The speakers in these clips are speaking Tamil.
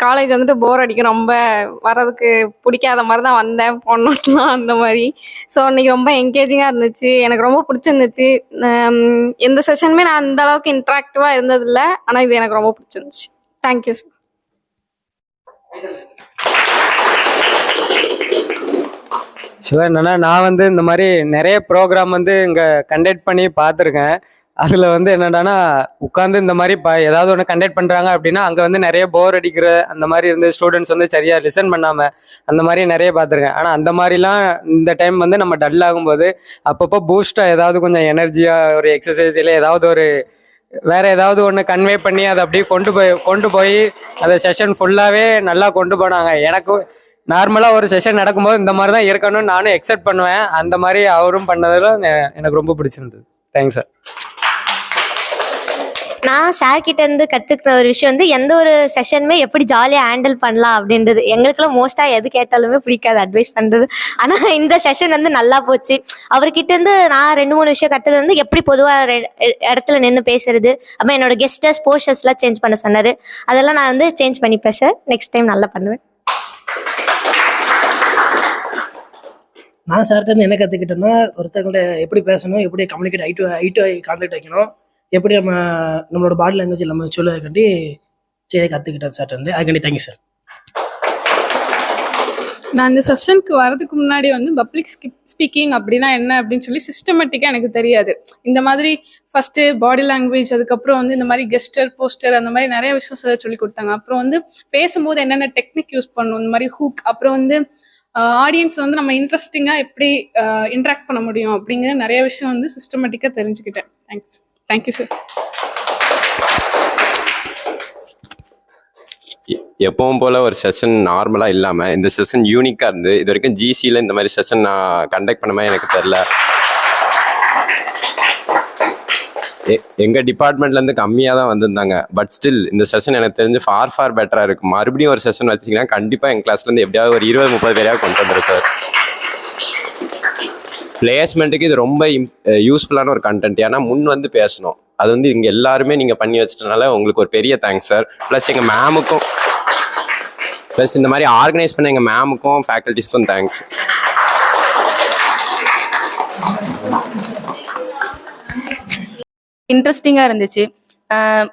காலேஜ் வந்துட்டு போர் அடிக்கும், ரொம்ப வர்றதுக்கு பிடிக்காத மாதிரி தான் வந்தேன் பொண்ணாட்டலாம் அந்த மாதிரி. ஸோ இன்னைக்கு ரொம்ப என்கேஜிங்காக இருந்துச்சு, எனக்கு ரொம்ப பிடிச்சிருந்துச்சு. எந்த செஷனுமே நான் அந்த அளவுக்கு இன்ட்ராக்டிவாக இருந்ததில்ல, ஆனால் இது எனக்கு ரொம்ப பிடிச்சிருந்துச்சு. Thank you sir. ஆக்சுவலாக என்னென்னா, நான் வந்து இந்த மாதிரி நிறைய ப்ரோக்ராம் வந்து இங்கே கண்டக்ட் பண்ணி பார்த்துருக்கேன். அதில் வந்து என்னடானா, உட்காந்து இந்த மாதிரி ஏதாவது ஒன்று கண்டக்ட் பண்ணுறாங்க அப்படின்னா அங்கே வந்து நிறைய போர் அடிக்கிற அந்த மாதிரி இருந்து ஸ்டூடெண்ட்ஸ் வந்து சரியாக லிசன் பண்ணாமல் அந்த மாதிரி நிறைய பார்த்துருக்கேன். ஆனால் அந்த மாதிரிலாம் இந்த டைம் வந்து நம்ம டல் ஆகும்போது அப்பப்போ பூஸ்டாக ஏதாவது கொஞ்சம் எனர்ஜியாக ஒரு எக்ஸசைஸ் இல்லை ஏதாவது ஒரு வேறு ஏதாவது ஒன்று கன்வே பண்ணி அதை அப்படியே கொண்டு போய் அந்த செஷன் ஃபுல்லாகவே நல்லா கொண்டு போனாங்க. எனக்கு நார்மலாக ஒரு செஷன் நடக்கும்போது இந்த மாதிரி தான் இருக்கணும்னு நானும் எக்ஸெப்ட் பண்ணுவேன். அந்த மாதிரி அவரும் பண்ணதில் எனக்கு ரொம்ப பிடிச்சிருந்தது. Thanks sir. நான் சார்கிட்ட இருந்து கற்றுக்கிற ஒரு விஷயம் வந்து எந்த ஒரு செஷனுமே எப்படி ஜாலியாக ஹேண்டில் பண்ணலாம் அப்படின்றது. எங்களுக்குலாம் மோஸ்ட்டாக எது கேட்டாலுமே பிடிக்காது அட்வைஸ் பண்ணுறது. ஆனால் இந்த செஷன் வந்து நல்லா போச்சு. அவர்கிட்ட இருந்து நான் 2-3 விஷயம் கற்றுக்கிறது வந்து எப்படி பொதுவாக இடத்துல நின்று பேசுறது, அப்புறம் என்னோட கெஸ்டர்ஸ் போஸ்டர்ஸ்லாம் சேஞ்ச் பண்ண சொன்னார். அதெல்லாம் நான் வந்து சேஞ்ச் பண்ணிப்பேன் சார். நெக்ஸ்ட் டைம் நல்லா பண்ணுவேன். நான் சார்கிட்ட இருந்து என்ன கற்றுக்கிட்டேன்னா, ஒருத்தவங்கள்ட்ட எப்படி பேசணும், எப்படி communicate I to eye contact வைக்கணும், எப்படி நம்மளோட பாடி லாங்குவேஜ் நம்ம சொல்லக்காண்டி கற்றுக்கிட்டேன் சார்ட்ட இருந்து. அதுக்காண்டி தேங்க்யூ சார். நான் இந்த செஷனுக்கு வரதுக்கு முன்னாடி வந்து பப்ளிக் ஸ்பீக்கிங் அப்படின்னா என்ன அப்படின்னு சொல்லி சிஸ்டமேட்டிக்காக எனக்கு தெரியாது. இந்த மாதிரி ஃபஸ்ட்டு பாடி லாங்குவேஜ், அதுக்கப்புறம் வந்து இந்த மாதிரி கெஸ்டர் போஸ்டர் அந்த மாதிரி நிறைய விஷயம் சொல்லி கொடுத்தாங்க. அப்புறம் வந்து பேசும்போது என்னென்ன டெக்னிக் யூஸ் பண்ணணும், இந்த மாதிரி ஹூக், அப்புறம் வந்து ஆடியன்ஸ் வந்து நம்ம இன்ட்ரெஸ்டிங்காக எப்படி இன்ட்ராக்ட் பண்ண முடியும் அப்படிங்கிற நிறைய விஷயம் வந்து சிஸ்டமேட்டிக்காக தெரிஞ்சுக்கிட்டேன். Thank you sir. எப்பவும் போல் ஒரு செஷன் நார்மலாக இல்லாமல் இந்த செஷன் யூனிக்காக இருந்து இது வரைக்கும் ஜிசியில் இந்த மாதிரி செஷன் நான் கண்டக்ட் பண்ண மாதிரி எனக்கு தெரில. எங்கள் டிபார்ட்மெண்ட்லேருந்து கம்மியாக தான் வந்திருந்தாங்க. பட் ஸ்டில் இந்த செஷன் எனக்கு தெரிஞ்சு ஃபார் பெட்டராக இருக்கும். மறுபடியும் ஒரு செஷன் வச்சிங்கன்னா கண்டிப்பாக எங்கள் கிளாஸ்லேருந்து எப்படியாவது ஒரு 20-30 பேரையாக கொண்டு வந்துடும் சார். பிளேஸ்மெண்ட்டுக்கு இது ரொம்ப யூஸ்ஃபுல்லான ஒரு கண்டென்ட். ஏன்னா முன் வந்து பேசணும், அது வந்து இங்கே எல்லாருமே நீங்கள் பண்ணி வச்சிட்டனால உங்களுக்கு ஒரு பெரிய தேங்க்ஸ் சார். ப்ளஸ் எங்கள் மேமுக்கும், ப்ளஸ் இந்த மாதிரி ஆர்கனைஸ் பண்ண எங்கள் மேமுக்கும் ஃபேக்கல்ட்டிஸ்க்கும் தேங்க்ஸ். இன்ட்ரெஸ்டிங்காக இருந்துச்சு.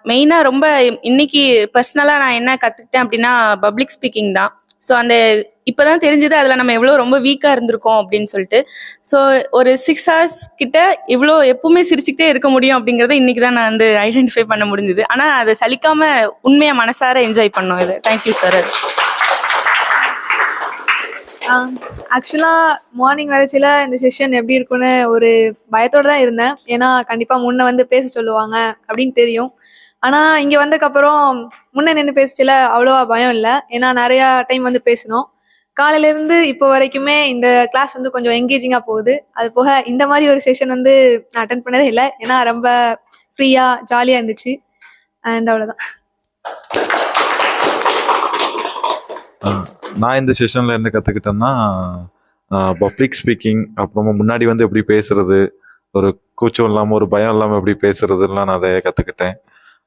மெயினாக ரொம்ப இன்னைக்கு பர்சனலாக நான் என்ன கற்றுக்கிட்டேன் அப்படின்னா பப்ளிக் ஸ்பீக்கிங் தான். ஸோ அந்த இப்போ தான் தெரிஞ்சது அதில் நம்ம எவ்வளோ ரொம்ப வீக்காக இருந்திருக்கோம் அப்படின்னு சொல்லிட்டு. ஸோ ஒரு 6 hours கிட்ட இவ்வளோ எப்பவுமே சிரிச்சுக்கிட்டே இருக்க முடியும் அப்படிங்கிறத இன்னைக்கு தான் நான் வந்து ஐடென்டிஃபை பண்ண முடிஞ்சுது. ஆனால் அதை சலிக்காமல் உண்மையாக மனசார என்ஜாய் பண்ணோம் இது. Thank you sir. ஆக்சுவலாக மார்னிங் வரைச்சில இந்த செஷன் எப்படி இருக்குன்னு ஒரு பயத்தோடு தான் இருந்தேன். ஏன்னா கண்டிப்பாக முன்ன வந்து பேச சொல்லுவாங்க அப்படின்னு தெரியும். ஆனால் இங்கே வந்ததுக்கப்புறம் முன்ன நின்று பேசிச்சில அவ்வளோவா பயம் இல்லை. ஏன்னா நிறையா டைம் வந்து பேசணும். காலையிலேருந்து இப்போ வரைக்குமே இந்த கிளாஸ் வந்து கொஞ்சம் என்கேஜிங்காக போகுது. அது போக இந்த மாதிரி ஒரு செஷன் வந்து நான் அட்டென்ட் பண்ணதே இல்லை. ஏன்னா ரொம்ப ஃப்ரீயாக ஜாலியாக இருந்துச்சு. அண்ட் அவ்வளோதான். நான் இந்த செஷனில் என்ன கற்றுக்கிட்டேன்னா, பப்ளிக் ஸ்பீக்கிங், அப்புறமா முன்னாடி வந்து எப்படி பேசுறது, ஒரு கூச்சம் இல்லாமல் ஒரு பயம் இல்லாமல் எப்படி பேசுறதுலாம் நான் நிறைய கற்றுக்கிட்டேன்.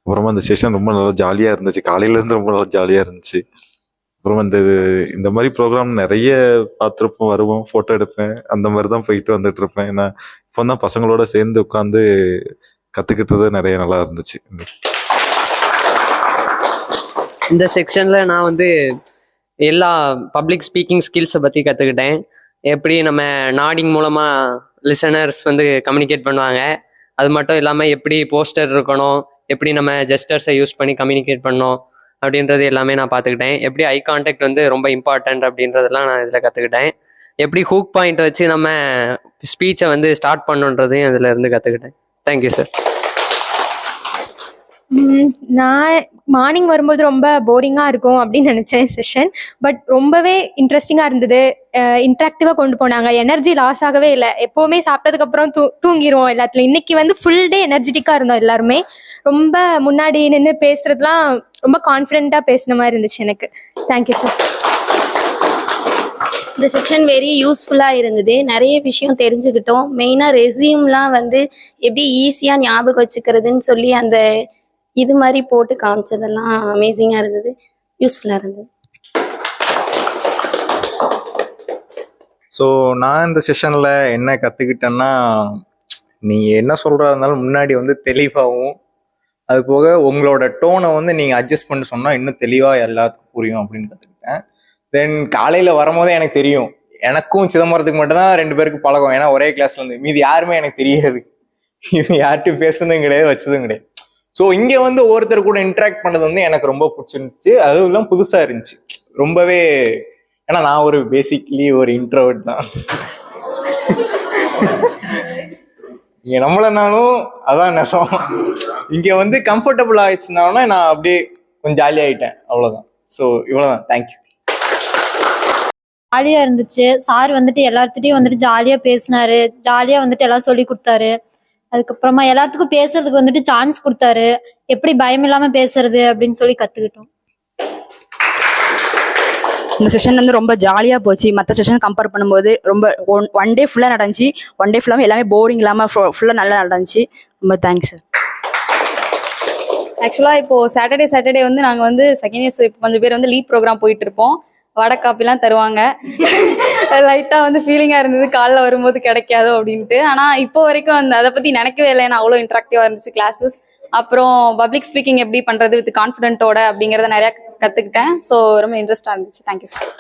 அப்புறமா இந்த செஷன் ரொம்ப நல்லா ஜாலியாக இருந்துச்சு. காலையிலேருந்து ரொம்ப நல்லா ஜாலியாக இருந்துச்சு. அப்புறமா இந்த மாதிரி ப்ரோக்ராம் நிறைய பார்த்துருப்போம், வருவோம், ஃபோட்டோ எடுப்பேன், அந்த மாதிரி தான் போயிட்டு வந்துட்டு இருப்பேன். ஏன்னா இப்போ தான் பசங்களோட சேர்ந்து உட்காந்து கற்றுக்கிட்டது நிறைய நல்லா இருந்துச்சு. இந்த செக்ஷனில் நான் வந்து எல்லா பப்ளிக் ஸ்பீக்கிங் ஸ்கில்ஸை பற்றி கற்றுக்கிட்டேன். எப்படி நம்ம நாடிங் மூலமாக லிசனர்ஸ் வந்து கம்யூனிகேட் பண்ணுவாங்க, அது மட்டும் இல்லாமல் எப்படி போஸ்டர் இருக்கணும், எப்படி நம்ம ஜெஸ்டர்ஸை யூஸ் பண்ணி கம்யூனிகேட் பண்ணோம் அப்படின்றது எல்லாமே நான் பார்த்துக்கிட்டேன். எப்படி ஐ கான்டாக்ட் வந்து ரொம்ப இம்பார்ட்டண்ட் அப்படின்றதெல்லாம் நான் இதில் கற்றுக்கிட்டேன். எப்படி ஹூக் பாயிண்ட் வச்சு நம்ம ஸ்பீச்சை வந்து ஸ்டார்ட் பண்ணுன்றதையும் இதில் இருந்து கற்றுக்கிட்டேன். Thank you sir. நான் மார்னிங் வரும்போது ரொம்ப போரிங்காக இருக்கும் அப்படின்னு நினச்சேன் செஷன். பட் ரொம்பவே இன்ட்ரெஸ்டிங்காக இருந்தது. இன்ட்ராக்டிவாக கொண்டு போனாங்க. எனர்ஜி லாஸ் ஆகவே இல்லை. எப்போவுமே சாப்பிட்டதுக்கப்புறம் தூங்கிடுவோம் எல்லாத்துலையும். இன்னைக்கு வந்து ஃபுல் டே எனர்ஜெட்டிக்காக இருந்தோம் எல்லாருமே. ரொம்ப முன்னாடி நின்று பேசுறதுலாம் ரொம்ப கான்ஃபிடென்ட்டாக பேசுன மாதிரி இருந்துச்சு எனக்கு. Thank you sir. இந்த செக்ஷன் வெரி யூஸ்ஃபுல்லாக இருந்தது. நிறைய விஷயம் தெரிஞ்சுக்கிட்டோம். மெயினாக ரெஸ்யூம்லாம் வந்து எப்படி ஈஸியாக ஞாபகம் வச்சுக்கிறதுன்னு சொல்லி அந்த இது மாதிரி போட்டு காமிச்சதெல்லாம் அமேசிங்காக இருந்தது. யூஸ்ஃபுல்லாக இருந்தது. ஸோ நான் இந்த செஷனில் என்ன கற்றுக்கிட்டேன்னா, நீங்கள் என்ன சொல்கிறா இருந்தாலும் முன்னாடி வந்து தெளிவாகவும், அது போக உங்களோட டோனை வந்து நீங்கள் அட்ஜஸ்ட் பண்ணி சொன்னால் இன்னும் தெளிவாக எல்லாத்துக்கும் புரியும் அப்படின்னு கற்றுக்கிட்டேன். தென் காலையில் வரும்போதே எனக்கு தெரியும், எனக்கும் சிதம்பரத்துக்கு மட்டும்தான் 2 பேருக்கு பழக்கம். ஏன்னா ஒரே கிளாஸ்ல இருந்து மீதி யாருமே எனக்கு தெரியாது. இவன் யார்கிட்டையும் பேசுனதும் கிடையாது, வச்சதும் கிடையாது. ஸோ இங்கே வந்து ஒருத்தர் கூட இன்ட்ராக்ட் பண்ணது வந்து எனக்கு ரொம்ப பிடிச்சிருந்துச்சு. அதுவும் இல்லாமல் புதுசாக இருந்துச்சு ரொம்பவே. ஏன்னா நான் ஒரு பேசிக்லி ஒரு இன்ட்ரோவர்ட் தான். இங்கே நம்மளனாலும் அதான் நெசம். இங்கே வந்து கம்ஃபர்டபுள் ஆயிடுச்சுனாலும் நான் அப்படியே கொஞ்சம் ஜாலியாகிட்டேன், அவ்வளோதான். ஸோ இவ்வளோதான். தேங்க்யூ. ஜாலியா இருந்துச்சு. சார் வந்துட்டு எல்லாத்துட்டையும் வந்துட்டு ஜாலியா பேசினாரு, ஜாலியா வந்துட்டு எல்லாம் சொல்லி கொடுத்தாரு. அதுக்கப்புறமா எல்லாத்துக்கும் பேசுறதுக்கு வந்துட்டு சான்ஸ் கொடுத்தாரு, எப்படி பயம் இல்லாம பேசுறது அப்படின்னு சொல்லி கத்துக்கிட்டோம். இந்த செஷன் வந்து ரொம்ப ஜாலியாக போச்சு. மற்ற செஷன் கம்பேர் பண்ணும்போது ரொம்ப ஒன் டே ஃபுல்லாக நடந்துச்சு. ஒன் டே ஃபுல்லாக எல்லாமே போரிங் இல்லாமல் ஃபுல்லாக நல்லா நடந்துச்சு. ரொம்ப தேங்க்ஸ் சார். ஆக்சுவலாக இப்போது சாட்டர்டே வந்து நாங்கள் வந்து செகண்ட் இயர்ஸ் கொஞ்சம் பேர் வந்து லீவ் ப்ரோக்ராம் போயிட்டு இருப்போம். வடை காப்பிலாம் தருவாங்க. லைட்டாக வந்து ஃபீலிங்காக இருந்தது காலைல வரும்போது கிடைக்காதோ அப்படின்ட்டு. ஆனால் இப்போ வரைக்கும் அந்த அதை பற்றி நினைக்கவே இல்லை. நான் அவ்வளோ இன்ட்ராக்டிவாக இருந்துச்சு கிளாஸஸ். அப்புறம் பப்ளிக் ஸ்பீக்கிங் எப்படி பண்ணுறது வித் கான்ஃபிடென்ட்டோட அப்படிங்கிறத நிறையா கற்றுக்கிட்டேன். ஸோ ரொம்ப இன்ட்ரெஸ்டாக இருந்துச்சு. Thank you sir.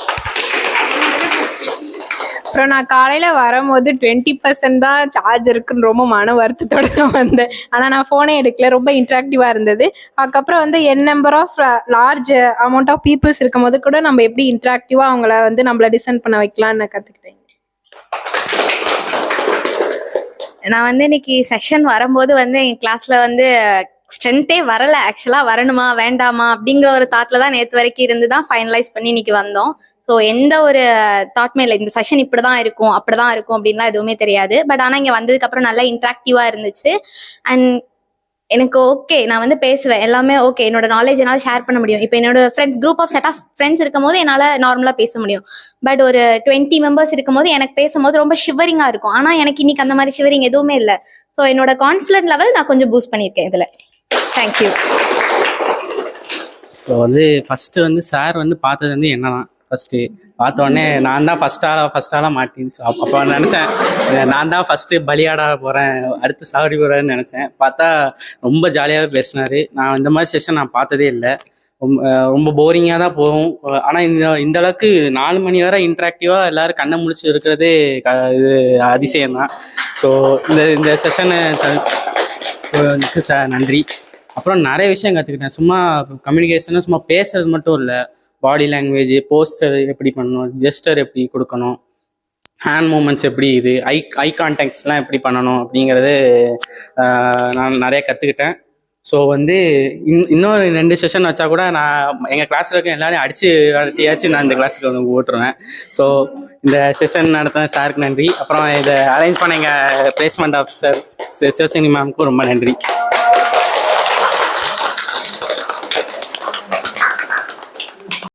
அப்புறம் நான் காலையில் வரும்போது 20% தான் சார்ஜ் இருக்குன்னு ரொம்ப மன வருத்தத்தோடு தான் வந்தேன். ஆனால் நான் ஃபோனே எடுக்கல, ரொம்ப இன்ட்ராக்டிவாக இருந்தது. அதுக்கப்புறம் வந்து number of large amount of peoples இருக்கும் போது கூட நம்ம எப்படி இன்ட்ராக்டிவாக அவங்கள வந்து நம்மள டிசைன் பண்ண வைக்கலான்னு நான் கற்றுக்கிட்டேன். நான் வந்து இன்னைக்கு செஷன் வரும்போது வந்து எங்கள் கிளாஸில் வந்து ஸ்ட்ரென்த்தே வரலை. ஆக்சுவலாக வரணுமா வேண்டாமா அப்படிங்கிற ஒரு தாட்டில் தான் நேற்று வரைக்கும் இருந்து தான் ஃபைனலைஸ் பண்ணி இன்னைக்கு வந்தோம். ஸோ எந்த ஒரு தாட்மே இல்லை, இந்த செஷன் இப்படி தான் இருக்கும் அப்படி தான் இருக்கும் அப்படின்லாம் எதுவுமே தெரியாது. பட் ஆனால் இங்கே வந்ததுக்கப்புறம் நல்லா இன்ட்ராக்டிவாக இருந்துச்சு. அண்ட் எனக்கு ஓகே, நான் வந்து பேசுவேன், எல்லாமே ஓகே, என்னோட நாலேஜ் என்னால் ஷேர் பண்ண முடியும். இப்போ என்னோட friends group of set of friends இருக்கும் போது என்னால் நார்மலாக பேச முடியும். பட் ஒரு 20 மெம்பர்ஸ் இருக்கும் போது எனக்கு பேசும்போது ரொம்ப ஷிவரிங்காக இருக்கும். ஆனால் எனக்கு இன்னைக்கு அந்த மாதிரி ஷிவரிங் எதுவுமே இல்லை. ஸோ என்னோட கான்ஃபிடன்ட் லெவல் நான் கொஞ்சம் பூஸ்ட் பண்ணியிருக்கேன் இதில். தேங்க்யூ. ஸோ வந்து ஃபஸ்ட்டு வந்து சார் வந்து பார்த்தது வந்து என்னதான் ஃபஸ்ட்டு பார்த்தோடனே நான் தான் ஃபஸ்ட் ஆளாக மாட்டின்னு. அப்போ நினச்சேன் நான் தான் ஃபஸ்ட்டு பலியாட போகிறேன், அடுத்து சாவடி போகிறேன்னு நினச்சேன். பார்த்தா ரொம்ப ஜாலியாகவே பேசினார். நான் இந்த மாதிரி செஷன் நான் பார்த்ததே இல்லை. ரொம்ப போரிங்காக தான் போகும். ஆனால் இந்த அளவுக்கு 4 மணி வரை இன்ட்ராக்டிவாக எல்லோரும் கண்ணை முடிச்சு இருக்கிறதே இது அதிசயம்தான். ஸோ இந்த செஷனை சார் நன்றி. அப்புறம் நிறைய விஷயம் கற்றுக்கிட்டேன். சும்மா கம்யூனிகேஷனும் சும்மா பேசுறது மட்டும் இல்லை, பாடி லாங்குவேஜ், போஸ்டர் எப்படி பண்ணணும், ஜெஸ்டர் எப்படி கொடுக்கணும், ஹேண்ட் மூமெண்ட்ஸ் எப்படி, இது ஐ கான்டாக்ட்ஸ்லாம் எப்படி பண்ணணும் அப்படிங்கிறது நான் நிறைய கற்றுக்கிட்டேன். ஸோ வந்து இன்னும் 2 செஷன் வச்சா கூட நான் எங்கள் கிளாஸில் இருக்க எல்லாரையும் அடிச்சு நான் இந்த கிளாஸுக்கு வந்து ஓட்டுருவேன். ஸோ இந்த செஷன் நடத்தின சாருக்கு நன்றி. அப்புறம் இதை அரேஞ்ச் பண்ண எங்கள் பிளேஸ்மெண்ட் ஆஃபீஸர் சிவசேனி மேமுக்கும் ரொம்ப நன்றி.